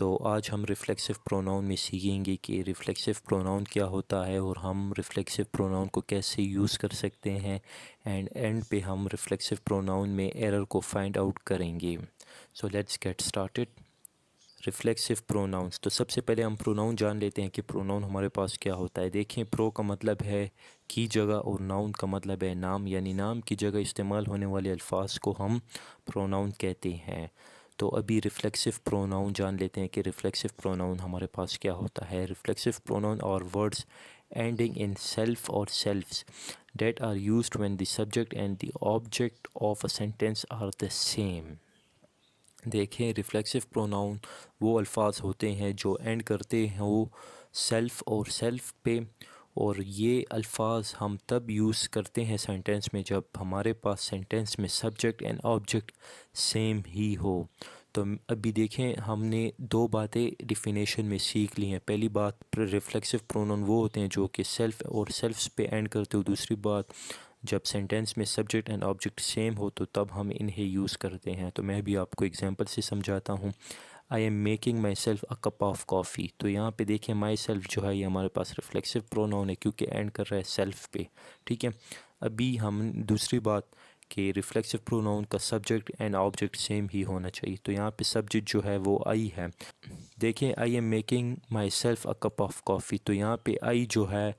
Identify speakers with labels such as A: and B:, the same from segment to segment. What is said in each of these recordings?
A: तो आज हम रिफ्लेक्सिव प्रोनाउन में सीखेंगे कि रिफ्लेक्सिव प्रोनाउन क्या होता है और हम रिफ्लेक्सिव प्रोनाउन को कैसे यूज़ कर सकते हैं। एंड पे हम रिफ्लेक्सिव प्रोनाउन में एरर को फाइंड आउट करेंगे। So let's get started. Reflexive pronouns, तो सबसे पहले हम प्रोनाउन जान लेते हैं कि प्रोनाउन हमारे पास क्या होता है। देखें, प्रो का मतलब है की जगह और नाउन का मतलब है नाम, यानी नाम की जगह इस्तेमाल होने वाले अल्फाज को हम प्रोनाउन कहते हैं। तो अभी रिफ्लेक्सिव प्रोनाउन जान लेते हैं कि रिफ्लेक्सिव प्रोनाउन हमारे पास क्या होता है। रिफ्लेक्सिव प्रोनाउन और वर्ड्स एंडिंग इन सेल्फ और सेल्फ्स that are used when the subject and the object of a sentence are the same। देखें, रिफ्लेक्सिव प्रोनाउन वो अल्फाज होते हैं जो एंड करते हैं वो सेल्फ़ और सेल्फ़ पे, और ये अल्फाज हम तब यूज़ करते हैं सेंटेंस में जब हमारे पास सेंटेंस में सब्जेक्ट एंड ऑब्जेक्ट सेम ही हो। तो अभी देखें, हमने दो बातें डिफिनेशन में सीख ली हैं। पहली बात, रिफ्लेक्सिव प्रोनाउन वो होते हैं जो कि सेल्फ़ और सेल्फ्स पे एंड करते हो। दूसरी बात, जब सेंटेंस में सब्जेक्ट एंड ऑब्जेक्ट सेम हो तो तब हम इन्हें यूज़ करते हैं। तो मैं भी आपको एग्जांपल से समझाता हूँ। I am making my self a cup of coffee. तो यहाँ पे देखें, माई सेल्फ जो है ये हमारे पास रिफ्लेक्सिव प्रोनाउन है क्योंकि एंड कर रहा है सेल्फ पे। ठीक है। अभी हम दूसरी बात कि रिफ्लेक्सिव प्रोनाउन का सब्जेक्ट एंड ऑब्जेक्ट सेम ही होना चाहिए। तो यहाँ पे सब्जेक्ट जो है वो आई है। देखें, I am making my self a cup of coffee. तो यहाँ पे आई जो है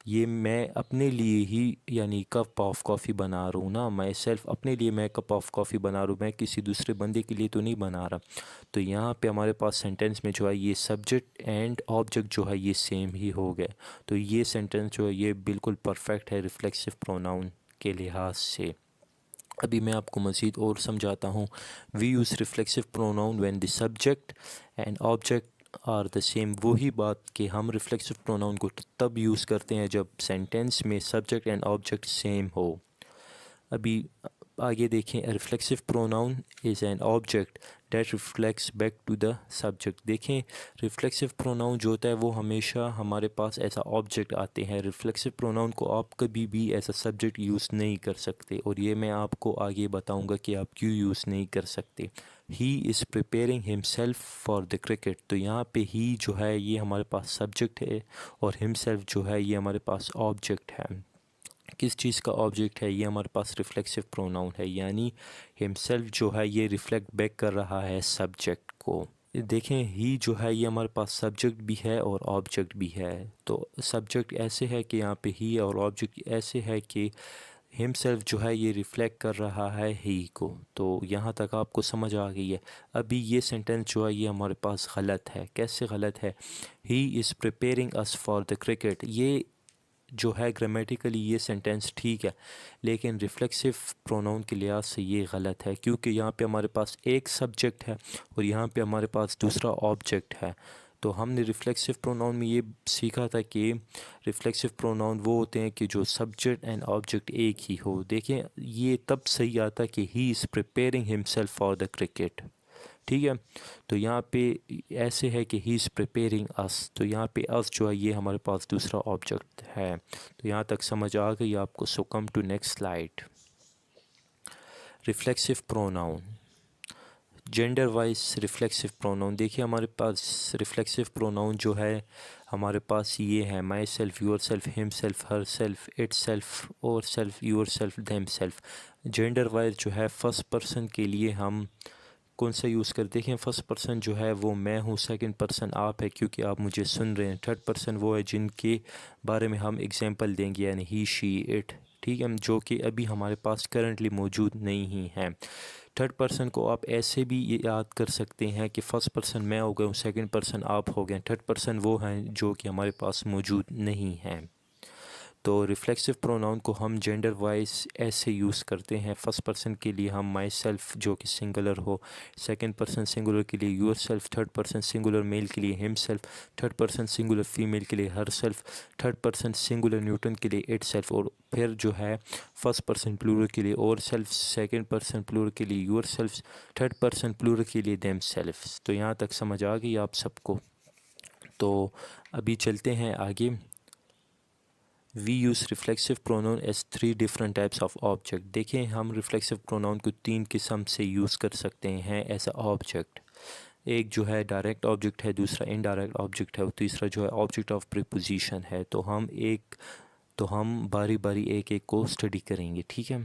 A: ये मैं अपने लिए ही यानी कप ऑफ कॉफ़ी बना रहा हूँ ना, माई सेल्फ अपने लिए मैं कप ऑफ कॉफ़ी बना रहा हूँ, मैं किसी दूसरे बंदे के लिए तो नहीं बना रहा। तो यहाँ पे हमारे पास सेंटेंस में जो है ये सब्जेक्ट एंड ऑब्जेक्ट जो है ये सेम ही हो गए। तो ये सेंटेंस जो है ये बिल्कुल परफेक्ट है रिफ्लेक्सिव प्रोनाउन के लिहाज से। अभी मैं आपको मज़ीद और समझाता हूँ। We use reflexive pronoun when the subject and object are the same. वही बात कि हम रिफ्लेक्सिव प्रोनाउन को तब यूज़ करते हैं जब सेंटेंस में सब्जेक्ट एंड ऑब्जेक्ट सेम हो। अभी आगे देखें, reflexive pronoun is an object that reflects back to the subject. देखें, रिफ्लेक्सिव प्रोनाउन जो होता है वो हमेशा हमारे पास ऐसा ऑब्जेक्ट आते हैं। रिफ्लेक्सिव प्रोनाउन को आप कभी भी ऐसा सब्जेक्ट यूज़ नहीं कर सकते, और ये मैं आपको आगे बताऊंगा कि आप क्यों यूज़ नहीं कर सकते। He is preparing himself for the cricket. तो यहाँ पे ही जो है ये हमारे पास सब्जेक्ट है और हिमसेल्फ जो है ये हमारे पास ऑब्जेक्ट है। किस चीज़ का ऑब्जेक्ट है? ये हमारे पास रिफ्लेक्सिव प्रोनाउन है, यानी हिमसेल्फ जो है ये रिफ्लेक्ट बैक कर रहा है सब्जेक्ट को। देखें, ही जो है ये हमारे पास सब्जेक्ट भी है और ऑब्जेक्ट भी है। तो सब्जेक्ट ऐसे है कि यहाँ पे ही, और ऑब्जेक्ट ऐसे है कि हिमसेल्फ जो है ये रिफ्लेक्ट कर रहा है ही को। तो यहाँ तक आपको समझ आ गई है। अभी ये सेंटेंस जो है ये हमारे पास गलत है। कैसे गलत है? He is preparing us for the cricket. ये जो है ग्रामेटिकली ये सेंटेंस ठीक है, लेकिन रिफ्लेक्सिव प्रोनाउन के लिहाज से ये गलत है क्योंकि यहाँ पे हमारे पास एक सब्जेक्ट है और यहाँ पे हमारे पास दूसरा ऑब्जेक्ट है। तो हमने रिफ्लेक्सिव प्रोनाउन में ये सीखा था कि रिफ्लेक्सिव प्रोनाउन वो होते हैं कि जो सब्जेक्ट एंड ऑब्जेक्ट एक ही हो। देखें, ये तब सही आता कि he is preparing himself for the cricket. ठीक है। तो यहाँ पे ऐसे है कि ही इज़ प्रिपेयरिंग अस। तो यहाँ पे अस जो है ये हमारे पास दूसरा ऑब्जेक्ट है। तो यहाँ तक समझ आ गई आपको। So come to next slide. Reflexive pronoun, gender wise reflexive pronoun. देखिए, हमारे पास रिफ्लेक्सिव प्रोनाउन जो है हमारे पास ये है myself, yourself, himself, herself, itself, ourself, yourself, themself. Gender wise जो है फर्स्ट पर्सन के लिए हम कौन सा यूज़ कर, देखें फर्स्ट पर्सन जो है वो मैं हूँ, सेकंड पर्सन आप है क्योंकि आप मुझे सुन रहे हैं, थर्ड पर्सन वो है जिनके बारे में हम एग्जांपल देंगे यानी ही, शी, इट। ठीक है, जो कि अभी हमारे पास करंटली मौजूद नहीं है। थर्ड पर्सन को आप ऐसे भी ये याद कर सकते हैं कि फर्स्ट पर्सन मैं हो गया हूँ, सेकंड पर्सन आप हो गए, थर्ड पर्सन वो हैं जो कि हमारे पास मौजूद नहीं हैं। तो रिफ्लेक्सिव प्रोनाउन को हम जेंडर वाइज ऐसे यूज़ करते हैं। फर्स्ट पर्सन के लिए हम माई सेल्फ जो कि सिंगुलर हो, सेकंड पर्सन सिंगुलर के लिए yourself, third person singular male के लिए himself, third person singular female के लिए herself, third person singular neuter के लिए इट सेल्फ, और फिर जो है फर्स्ट पर्सन प्लूरल के लिए और सेल्फ, सेकेंड पर्सन प्लूरल के लिए yourself, third person plural के लिए देम सेल्फ। तो यहाँ तक समझ आ गई आप सबको। तो अभी चलते हैं आगे। We use reflexive pronoun as 3 different types of object. देखें, हम रिफ्लेक्सिव प्रोनाउन को 3 किस्म से यूज़ कर सकते हैं एज अ ऑब्जेक्ट। एक जो है डायरेक्ट ऑब्जेक्ट है, दूसरा इनडायरेक्ट ऑब्जेक्ट है और तीसरा जो है ऑब्जेक्ट ऑफ प्रीपोजिशन है। तो हम बारी बारी एक एक को स्टडी करेंगे, ठीक है।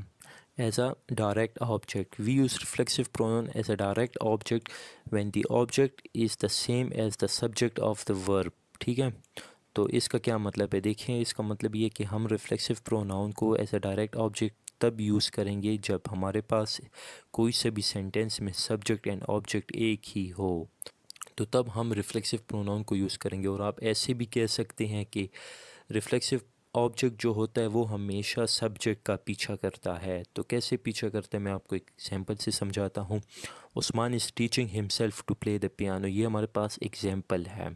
A: As a direct object we use reflexive pronoun as a direct object when the object is the same as the subject of the verb, ठीक है। तो इसका क्या मतलब है, देखिए इसका मतलब ये कि हम रिफ्लेक्सिव प्रोनाउन को एज अ डायरेक्ट ऑब्जेक्ट तब यूज़ करेंगे जब हमारे पास कोई से भी सेंटेंस में सब्जेक्ट एंड ऑब्जेक्ट एक ही हो, तो तब हम रिफ्लेक्सिव प्रोनाउन को यूज़ करेंगे। और आप ऐसे भी कह सकते हैं कि रिफ्लेक्सिव ऑब्जेक्ट जो होता है वो हमेशा सब्जेक्ट का पीछा करता है। तो कैसे पीछा करता है, मैं आपको एक एग्जांपल से समझाता हूँ। Usman is teaching himself to play the piano, ये हमारे पास एग्जांपल है।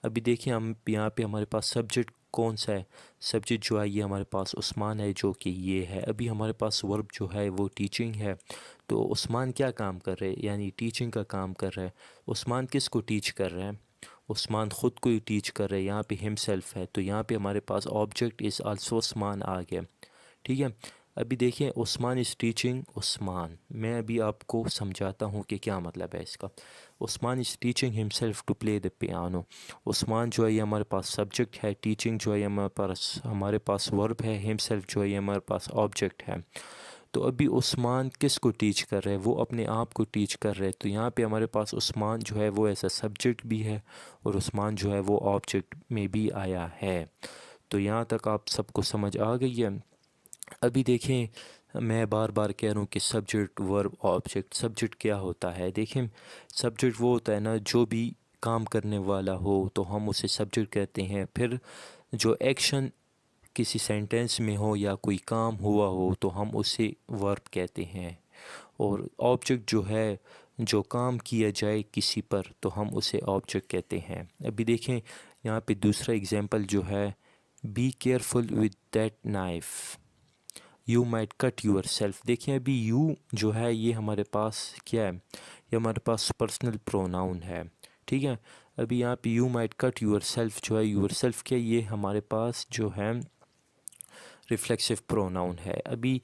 A: अभी देखिए हम यहाँ पे हमारे पास सब्जेक्ट कौन सा है, सब्जेक्ट जो है ये हमारे पास उस्मान है जो कि ये है। अभी हमारे पास वर्ब जो है वो टीचिंग है। तो उस्मान क्या काम कर रहे हैं, यानी टीचिंग का काम कर रहा है। उस्मान किस को टीच कर रहा है, उस्मान ख़ुद को ही टीच कर रहे हैं। यहाँ पे हिमसेल्फ है तो यहाँ पे हमारे पास ऑब्जेक्ट इज़ आल्सो उस्मान आ गया, ठीक है। अभी देखिए उस्मान इज़ टीचिंग उस्मान, मैं अभी आपको समझाता हूँ कि क्या मतलब है इसका। Usman is teaching himself to play the piano, Usman जो है ये हमारे पास सब्जेक्ट है, टीचिंग जो है ये हमारे पास वर्ब है, हिमसेल्फ जो है ये हमारे पास ऑब्जेक्ट है। तो अभी उस्मान किस को टीच कर रहे हैं, वो अपने आप को टीच कर रहे हैं। तो यहाँ पे हमारे पास उस्मान जो है वो ऐसा सब्जेक्ट भी है और उस्मान जो है वो ऑब्जेक्ट में भी आया है। तो यहाँ तक आप सबको समझ आ गई है। अभी देखें मैं बार बार कह रहा हूँ कि सब्जेक्ट वर्ब ऑब्जेक्ट, सब्जेक्ट क्या होता है, देखें सब्जेक्ट वो होता है ना जो भी काम करने वाला हो तो हम उसे सब्जेक्ट कहते हैं। फिर जो एक्शन किसी सेंटेंस में हो या कोई काम हुआ हो तो हम उसे वर्ब कहते हैं। और ऑब्जेक्ट जो है जो काम किया जाए किसी पर तो हम उसे ऑब्जेक्ट कहते हैं। अभी देखें यहाँ पे दूसरा एग्जांपल जो है, be careful with that knife, you might cut yourself. देखिए अभी यू जो है ये हमारे पास क्या है, ये हमारे पास पर्सनल प्रोनाउन है, ठीक है। अभी यहाँ पे you might cut yourself जो है, यूर सेल्फ क्या, ये हमारे पास जो है रिफ्लेक्सिव प्रोनाउन है। अभी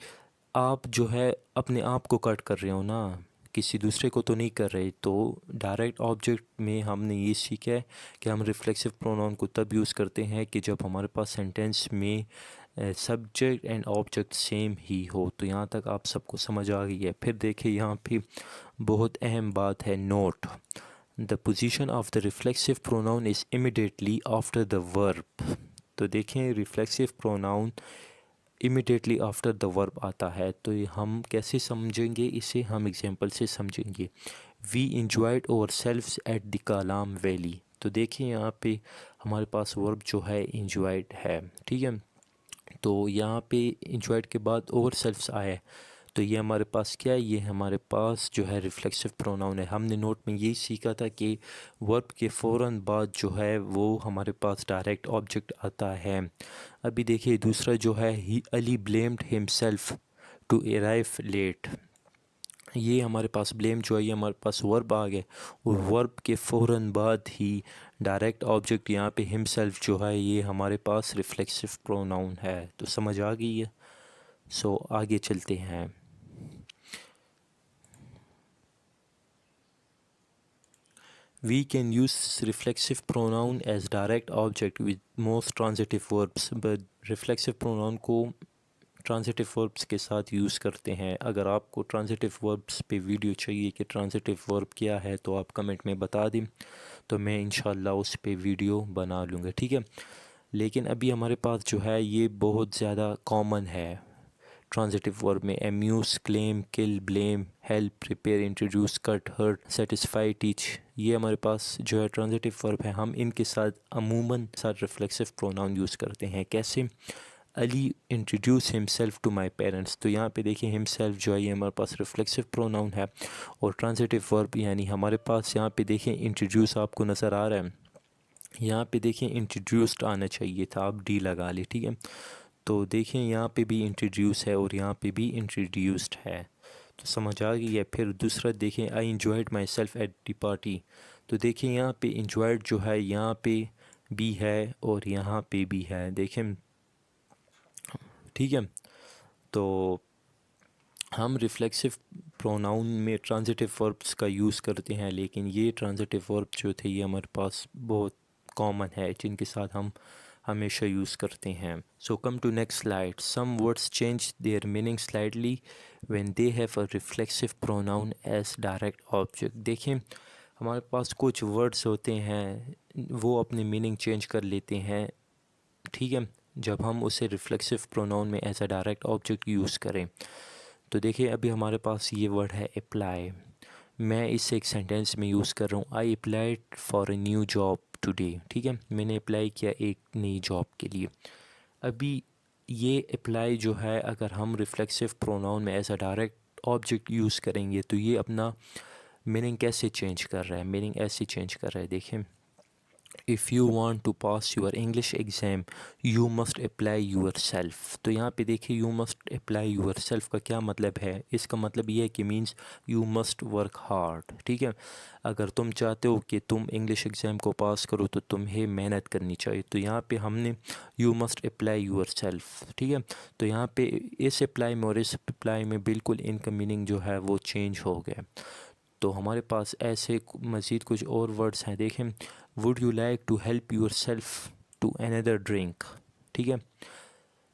A: आप जो है अपने आप को कट कर रहे हो ना, किसी दूसरे को तो नहीं कर रहे। तो डायरेक्ट ऑब्जेक्ट में हमने ये सीखा है कि हम रिफ्लेक्सिव प्रोनाउन को तब यूज़ करते हैं कि जब हमारे पास सेंटेंस में सब्जेक्ट एंड ऑब्जेक्ट सेम ही हो। तो यहाँ तक आप सबको समझ आ गई है। फिर देखिए यहाँ पे बहुत अहम बात है, note the position of the reflexive pronoun is immediately after the verb. तो देखें reflexive pronoun immediately after the verb आता है। तो ये हम कैसे समझेंगे इसे, हम एग्जांपल से समझेंगे। We enjoyed ourselves at the Kalam Valley. तो देखिए यहाँ पे हमारे पास वर्ब जो है इंजॉयड है, ठीक है। तो यहाँ पे इंजॉयड के बाद ओवर सेल्फ्स आया है तो ये हमारे पास क्या है, ये हमारे पास जो है रिफ्लेक्सिव प्रोनाउन है। हमने नोट में यही सीखा था कि वर्ब के फ़ौरन बाद जो है वो हमारे पास डायरेक्ट ऑब्जेक्ट आता है। अभी देखिए दूसरा जो है, he Ali blamed himself to arrive late, ये हमारे पास ब्लेम जो है ये हमारे पास वर्ब आ गया और वर्ब के फ़ौरन बाद ही डायरेक्ट ऑब्जेक्ट यहाँ पे हिमसेल्फ जो है ये हमारे पास रिफ्लेक्सिव प्रोनाउन है। तो समझ आ गई है। सो आगे चलते हैं। We can use reflexive pronoun as direct object with most transitive verbs, but reflexive pronoun को ट्रांजिटिव वर्ब्स के साथ यूज़ करते हैं। अगर आपको ट्रांजिटिव वर्ब्स पे वीडियो चाहिए कि ट्रांजिटिव वर्ब क्या है तो आप कमेंट में बता दें, तो मैं इंशाल्लाह उस पे वीडियो बना लूँगा, ठीक है। लेकिन अभी हमारे पास जो है ये बहुत ज़्यादा कॉमन है ट्रांजिटिव वर्ब में, amuse, claim, kill, blame, help, prepare, introduce, cut, hurt, satisfy, teach, ये हमारे पास जो है ट्रांजिटिव वर्ब है। हम इनके साथ अमूमन साथ रिफ्लेक्सिव प्रोनाउन यूज़ करते हैं। कैसे, Ali introduce himself to my parents. तो यहाँ पे देखिए हिमसेल्फ जो है ये हमारे पास रिफ्लेक्सिव प्रोनाउन है और ट्रांजिटिव वर्ब यानी हमारे पास यहाँ पे देखिए इंट्रोड्यूस आपको नज़र आ रहा है, यहाँ पे देखिए इंट्रोड्यूस्ड आना चाहिए था, आप डी लगा ले, ठीक है। तो देखिए यहाँ पे भी इंट्रोड्यूस है और यहाँ पे भी इंट्रोड्यूस्ड है, तो समझ आ गई है। फिर दूसरा देखें, I enjoyed myself at the party. तो देखिए यहाँ पे इंजॉयड जो है यहाँ पे भी है और यहाँ पे भी है, देखें, ठीक है। तो हम रिफ्लेक्सिव प्रोनाउन में ट्रांजिटिव वर्ब्स का यूज़ करते हैं, लेकिन ये ट्रांजिटिव वर्ब जो थे ये हमारे पास बहुत कॉमन है, जिनके साथ हम हमेशा यूज़ करते हैं। So come to next slide. Some words change their meaning slightly when they have a reflexive pronoun as direct object. देखें, हमारे पास कुछ वर्ड्स होते हैं वो अपने मीनिंग चेंज कर लेते हैं, ठीक है, जब हम उसे रिफ्लेक्सिव प्रोनाउन में as a direct object use करें। तो देखिए, अभी हमारे पास ये वर्ड है अप्लाई। मैं इसे एक सेंटेंस में यूज़ कर रहा हूँ, I applied for a new job today. ठीक है, मैंने अप्लाई किया एक नई जॉब के लिए। अभी ये अप्लाई जो है, अगर हम रिफ्लेक्सिव प्रोनाउन में as a direct object use करेंगे तो ये अपना मीनिंग कैसे चेंज कर रहा है, मीनिंग ऐसे चेंज कर रहा है। देखें, if you want to pass your English exam you must apply yourself. तो यहाँ पे देखिए, you must apply yourself का क्या मतलब है। इसका मतलब ये है कि means you must work hard. ठीक है, अगर तुम चाहते हो कि तुम इंग्लिश एग्ज़ाम को पास करो तो तुम्हें मेहनत करनी चाहिए। तो यहाँ पे हमने you must apply your self, ठीक है। तो यहाँ पे इस अप्लाई में और इस अप्लाई में बिल्कुल इनका मीनिंग जो है वो चेंज हो गया। तो हमारे पास ऐसे मज़ीद कुछ और वर्ड्स हैं। देखें, would you like to help yourself to another drink. ठीक है,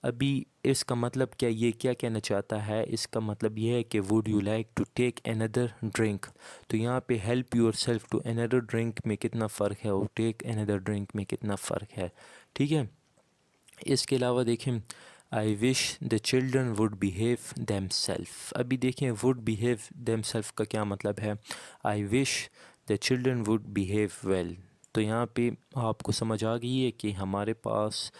A: अभी इसका मतलब क्या, ये क्या कहना चाहता है, इसका मतलब ये है कि would you like to take another drink. तो यहाँ पे help yourself to another drink में कितना फ़र्क है और टेक अनदर ड्रिंक में कितना फ़र्क है। ठीक है, इसके अलावा देखें, I wish the children would behave them self. अभी देखें, वुड बिहेव दैम सेल्फ का क्या मतलब है। I wish the children would behave well. तो यहाँ पे आपको समझ आ गई है कि हमारे पास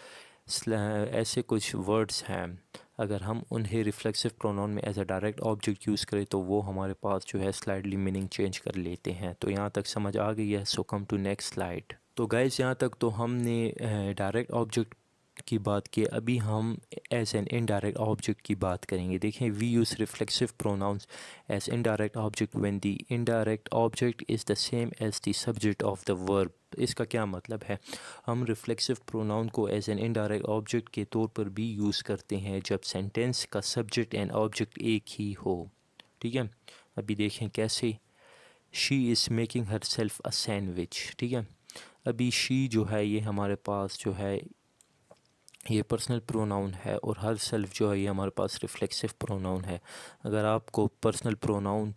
A: ऐसे कुछ वर्ड्स हैं, अगर हम उन्हें रिफ्लेक्सिव प्रोनाउन में as a direct object use करें तो वो हमारे पास जो है स्लाइडली मीनिंग चेंज कर लेते हैं। तो यहाँ तक समझ आ गई है। So come to next slide. तो गाइस, यहाँ तक तो हमने डायरेक्ट ऑब्जेक्ट की बात की। अभी हम एज एन इनडायरेक्ट ऑब्जेक्ट की बात करेंगे। देखें, we use reflexive pronouns as indirect object when the indirect object is the same as the subject of the verb. इसका क्या मतलब है, हम रिफ्लेक्सिव प्रोनाउन को एज एन इनडायरेक्ट ऑब्जेक्ट के तौर पर भी यूज़ करते हैं जब सेंटेंस का सब्जेक्ट एंड ऑब्जेक्ट एक ही हो। ठीक है, अभी देखें कैसे। She is making her self a sandwich. ठीक है, अभी शी जो है ये हमारे पास जो है ये पर्सनल प्रोनाउन है, और हर सेल्फ जो है ये हमारे पास रिफ्लेक्सिव प्रोनाउन है। अगर आपको पर्सनल प्रोनाउन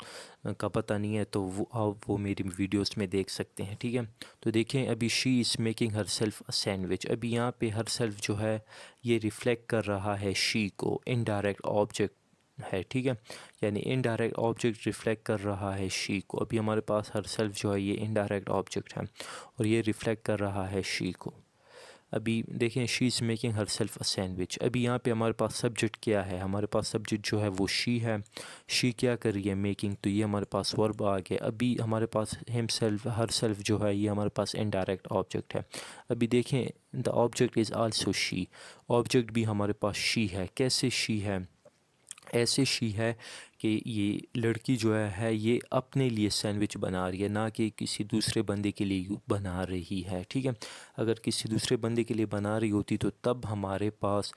A: का पता नहीं है तो वो आप वो मेरी वीडियोस में देख सकते हैं। ठीक है, तो देखें, अभी she is making her self a sandwich. अभी यहाँ पे हर सेल्फ जो है ये रिफ़्लेक्ट कर रहा है शी को, इनडायरेक्ट ऑब्जेक्ट है। ठीक है, यानी इनडायरेक्ट ऑब्जेक्ट रिफ़्लेक्ट कर रहा है शी को। अभी हमारे पास हर सेल्फ जो है ये इनडायरेक्ट ऑब्जेक्ट है और ये रिफ़्लेक्ट कर रहा है शी को। अभी देखें, she is making her self a sandwich. अभी यहाँ पे हमारे पास सब्जेक्ट क्या है, हमारे पास सब्जेक्ट जो है वो शी है। शी क्या कर रही है, मेकिंग, तो ये हमारे पास वर्ब आ गया। अभी हमारे पास हिम सेल्फ, हर सेल्फ जो है ये हमारे पास इनडायरेक्ट ऑब्जेक्ट है। अभी देखें, the object is also she. Object भी हमारे पास शी है। कैसे शी है, ऐसे शी है कि ये लड़की जो है ये अपने लिए सैंडविच बना रही है, ना कि किसी दूसरे बंदे के लिए बना रही है। ठीक है, अगर किसी दूसरे बंदे के लिए बना रही होती तो तब हमारे पास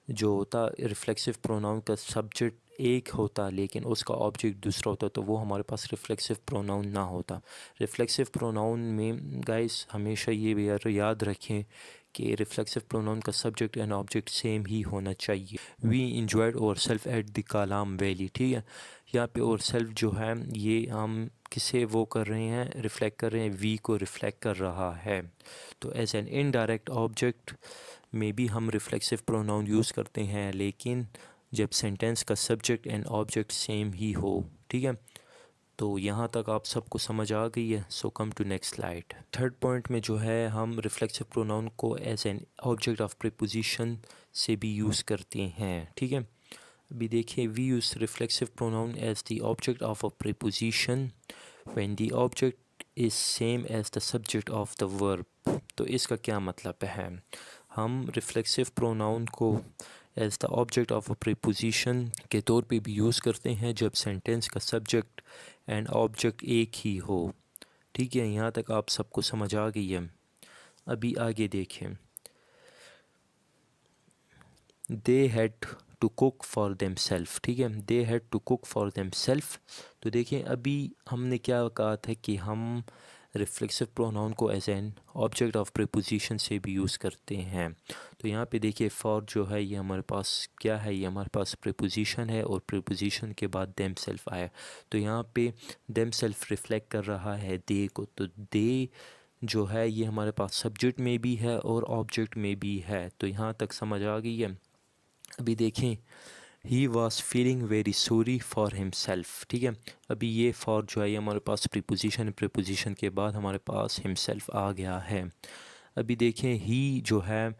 A: जो होता रिफ्लेक्सिव प्रोनाउन का सब्जेक्ट एक होता लेकिन उसका ऑब्जेक्ट दूसरा होता, तो वो हमारे पास रिफ्लेक्सिव प्रोनाउन ना होता। रिफ्लेक्सिव प्रोनाउन में गाइस हमेशा ये भी याद रखें कि रिफ्लेक्सिव प्रोनाउन का सब्जेक्ट एंड ऑब्जेक्ट सेम ही होना चाहिए। वी इंजॉयड और self eight the Kalam valley. ठीक है, यहाँ पे और सेल्फ जो है ये हम किसे वो कर रहे हैं, रिफ़्लेक्ट कर रहे हैं, वी को रिफ़्लेक्ट कर रहा है। तो एज एन इनडायरेक्ट ऑब्जेक्ट में भी हम रिफ्लेक्सिव प्रोनाउन यूज़ करते हैं, लेकिन जब सेंटेंस का सब्जेक्ट एंड ऑब्जेक्ट सेम ही हो। ठीक है, तो यहाँ तक आप सबको समझ आ गई है। So come to next slide. Third point में जो है हम रिफ्लेक्सिव प्रोनाउन को as an object of preposition से भी यूज़ करते हैं। ठीक है, अभी देखिए, we use reflexive pronoun as the object of a preposition when the object is same as the subject of the verb. तो इसका क्या मतलब है, हम रिफ्लेक्सिव प्रोनाउन को as the object of a preposition के तौर पे भी यूज़ करते हैं जब सेंटेंस का सब्जेक्ट एंड ऑब्जेक्ट एक ही हो। ठीक है, यहाँ तक आप सबको समझ आ गई है। अभी आगे देखें, they had to cook for themselves, ठीक है, they had to cook for themselves. तो देखिए अभी हमने क्या कहा था कि हम रिफ्लेक्सिव प्रोनाउन को as an object of preposition से भी यूज़ करते हैं। तो यहाँ पे देखिए फॉर जो है ये हमारे पास क्या है, ये हमारे पास प्रीपोजिशन है और प्रीपोजिशन के बाद देम सेल्फ आया। तो यहाँ पे देम सेल्फ रिफ्लेक्ट कर रहा है दे को। तो दे जो है ये हमारे पास सब्जेक्ट में भी है और ऑब्जेक्ट में भी है। तो यहाँ तक समझ आ गई है। अभी देखें he was feeling very sorry for himself, ठीक है। अभी ये फॉर जो है ये हमारे पास प्रीपोजिशन, प्रीपोजिशन के बाद हमारे पास हिमसेल्फ आ गया है। अभी देखें ही जो है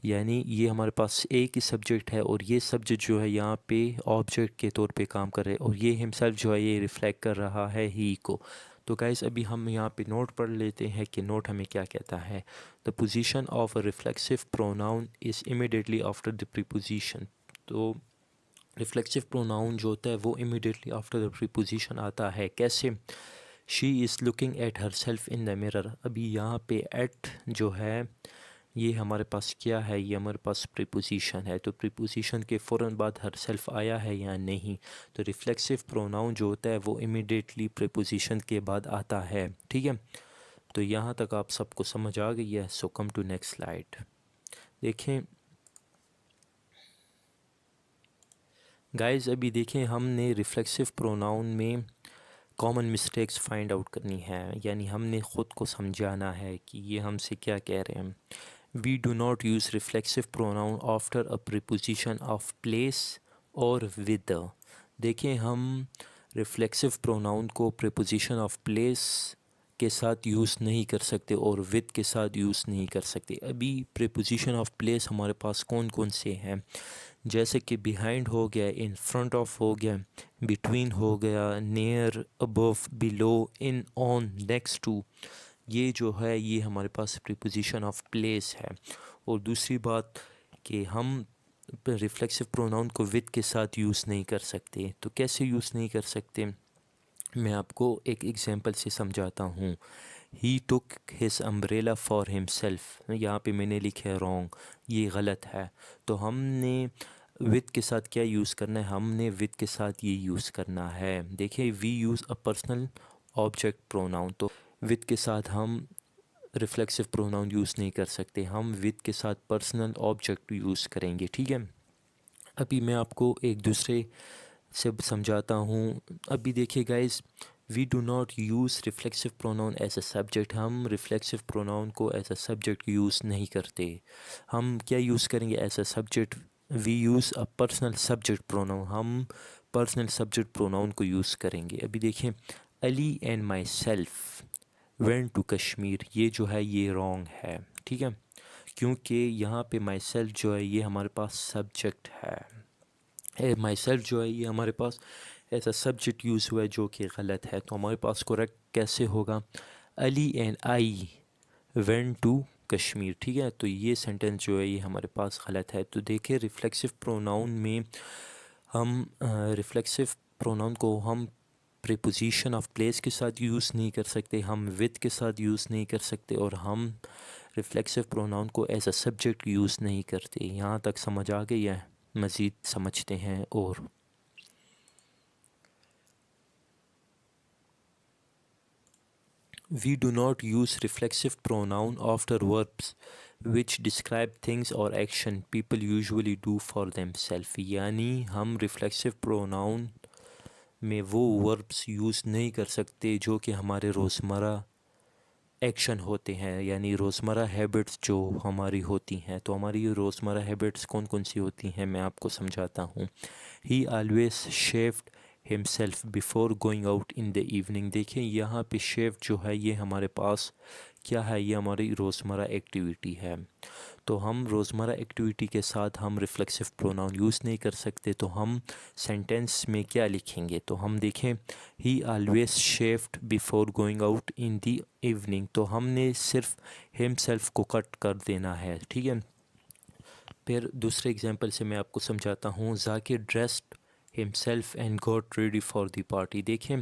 A: यानी ये हमारे पास एक ही सब्जेक्ट है और ये सब्जेक्ट जो है यहाँ पे ऑब्जेक्ट के तौर पे काम कर रहे हैं और ये हिमसेल्फ जो है ये रिफ्लेक्ट कर रहा है ही को। तो गाइस अभी हम यहाँ पे नोट पढ़ लेते हैं कि नोट हमें क्या कहता है। The position of a reflexive pronoun is immediately after the preposition. तो रिफ्लेक्सिव प्रोनाउन जो होता है वो इमीडिएटली आफ्टर द प्रीपोजिशन आता है। कैसे? She is looking at her self in the mirror. अभी यहाँ पे एट जो है ये हमारे पास क्या है, ये हमारे पास प्रीपोजिशन है। तो प्रीपोजिशन के फ़ौरन बाद हर सेल्फ आया है या नहीं। तो रिफ्लेक्सिव प्रोनाउन जो होता है वो इमीडिएटली प्रीपोजिशन के बाद आता है, ठीक है। तो यहाँ तक आप सबको समझ आ गई है। So come to next slide. देखें गाइस अभी देखें हमने रिफ्लेक्सिव प्रोनाउन में कॉमन मिस्टेक्स फाइंड आउट करनी है, यानी हमने ख़ुद को समझाना है कि ये हमसे क्या कह रहे हैं। We do not use reflexive pronoun after a preposition of place और विद। देखें हम रिफ्लेक्सिव प्रोनाउन को प्रीपोजिशन ऑफ प्लेस के साथ यूज़ नहीं कर सकते और विद के साथ यूज़ नहीं कर सकते। अभी प्रीपोजिशन ऑफ प्लेस हमारे पास कौन कौन से हैं, जैसे कि बिहाइंड हो गया, इन फ्रंट ऑफ हो गया, बिटवीन हो गया, near, above, below, in, on, next to. ये जो है ये हमारे पास प्रीपोजिशन ऑफ प्लेस है। और दूसरी बात कि हम रिफ्लेक्सिव प्रोनाउन को विद के साथ यूज़ नहीं कर सकते। तो कैसे यूज़ नहीं कर सकते, मैं आपको एक एग्जांपल से समझाता हूँ। He took his umbrella for himself, यहाँ पे मैंने लिखा है रॉन्ग, ये गलत है। तो हमने विद के साथ क्या यूज़ करना है, हमने विद के साथ ये यूज़ करना है। देखिए we use a personal object pronoun. तो विद के साथ हम रिफ्लेक्सिव प्रोनाउन यूज़ नहीं कर सकते, हम विद के साथ पर्सनल ऑब्जेक्ट यूज़ करेंगे, ठीक है। अभी मैं आपको एक दूसरे से समझाता हूँ। अभी देखिए guys we do not use reflexive pronoun as a subject. हम रिफ्लेक्सिव प्रोनाउन को एज अ सब्जेक्ट यूज़ नहीं करते। हम क्या यूज़ करेंगे as a subject, we use a personal subject pronoun. हम पर्सनल सब्जेक्ट प्रोनाउन को यूज़ करेंगे। अभी देखिए Ali and myself went to Kashmir, ये जो है ये रॉन्ग है, ठीक है, क्योंकि यहाँ पे माई सेल्फ जो है ये हमारे पास सब्जेक्ट है। माई सेल्फ जो है ये हमारे पास ऐसा सब्जेक्ट यूज़ हुआ है जो कि गलत है। तो हमारे पास करेक्ट कैसे होगा, Ali and I went to Kashmir, ठीक है। तो ये सेंटेंस जो है ये हमारे पास गलत है। तो देखिए रिफ्लेक्सिव प्रोनाउन में हम रिफ्लेक्सिव प्रोनाउन को हम प्रीपोजिशन ऑफ प्लेस के साथ यूज़ नहीं कर सकते, हम विद के साथ यूज़ नहीं कर सकते और हम रिफ्लेक्सिव प्रोनाउन को एज अ सब्जेक्ट यूज़ नहीं करते। यहाँ तक समझ आ गई है, मज़ीद समझते हैं। और we do not use reflexive pronoun after verbs which describe things or action people usually do for themselves। यानी हम रिफ्लेक्सिव प्रोनाउन में वो वर्ब्स यूज़ नहीं कर सकते जो कि हमारे रोज़मर्रा एक्शन होते हैं, यानी रोज़मर्रा हैबिट्स जो हमारी होती हैं। तो हमारी रोज़मर्रा हैबिट्स कौन कौन सी होती हैं मैं आपको समझाता हूँ। ही always shaved himself before going out in the evening. देखिए यहाँ पे शेव जो है ये हमारे पास क्या है, ये हमारी रोज़मर्रा एक्टिविटी है। तो हम रोज़मर्रा एक्टिविटी के साथ हम रिफ्लेक्सिव प्रोनाउन यूज़ नहीं कर सकते। तो हम सेंटेंस में क्या लिखेंगे, तो हम देखें ही always shaved before going out in the evening. तो हमने सिर्फ हिमसेल्फ को कट कर देना है, ठीक है। फिर दूसरे एग्जांपल से मैं आपको समझाता हूँ। Zakir dressed himself and got ready for the party. देखें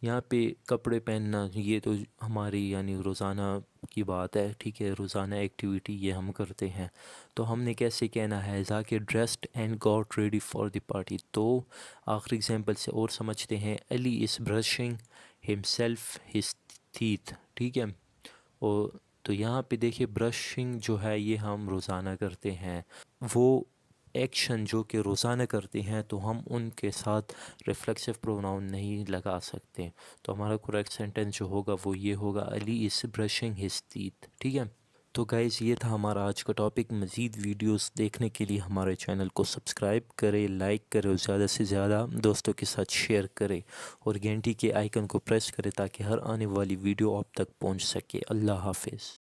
A: यहाँ पे कपड़े पहनना ये तो हमारी यानी रोज़ाना की बात है, ठीक है, रोज़ाना एक्टिविटी ये हम करते हैं। तो हमने कैसे कहना है, जाके dressed and got ready for the party. तो आखिरी एग्जांपल से और समझते हैं, Ali is brushing himself his teeth, ठीक है। और तो यहाँ पे देखिए ब्रशिंग जो है ये हम रोज़ाना करते हैं, वो एक्शन जो कि रोज़ाना करते हैं, तो हम उनके साथ रिफ्लेक्सिव प्रोनाउन नहीं लगा सकते। तो हमारा करेक्ट सेंटेंस जो होगा वो ये होगा, Ali is brushing his teeth, ठीक है। तो गाइज़ ये था हमारा आज का टॉपिक। मज़ीद वीडियोस देखने के लिए हमारे चैनल को सब्सक्राइब करें, लाइक करें और ज़्यादा से ज़्यादा दोस्तों के साथ शेयर करें और घंटी के आइकन को प्रेस करें ताकि हर आने वाली वीडियो आप तक पहुंच सके। अल्लाह हाफिज़।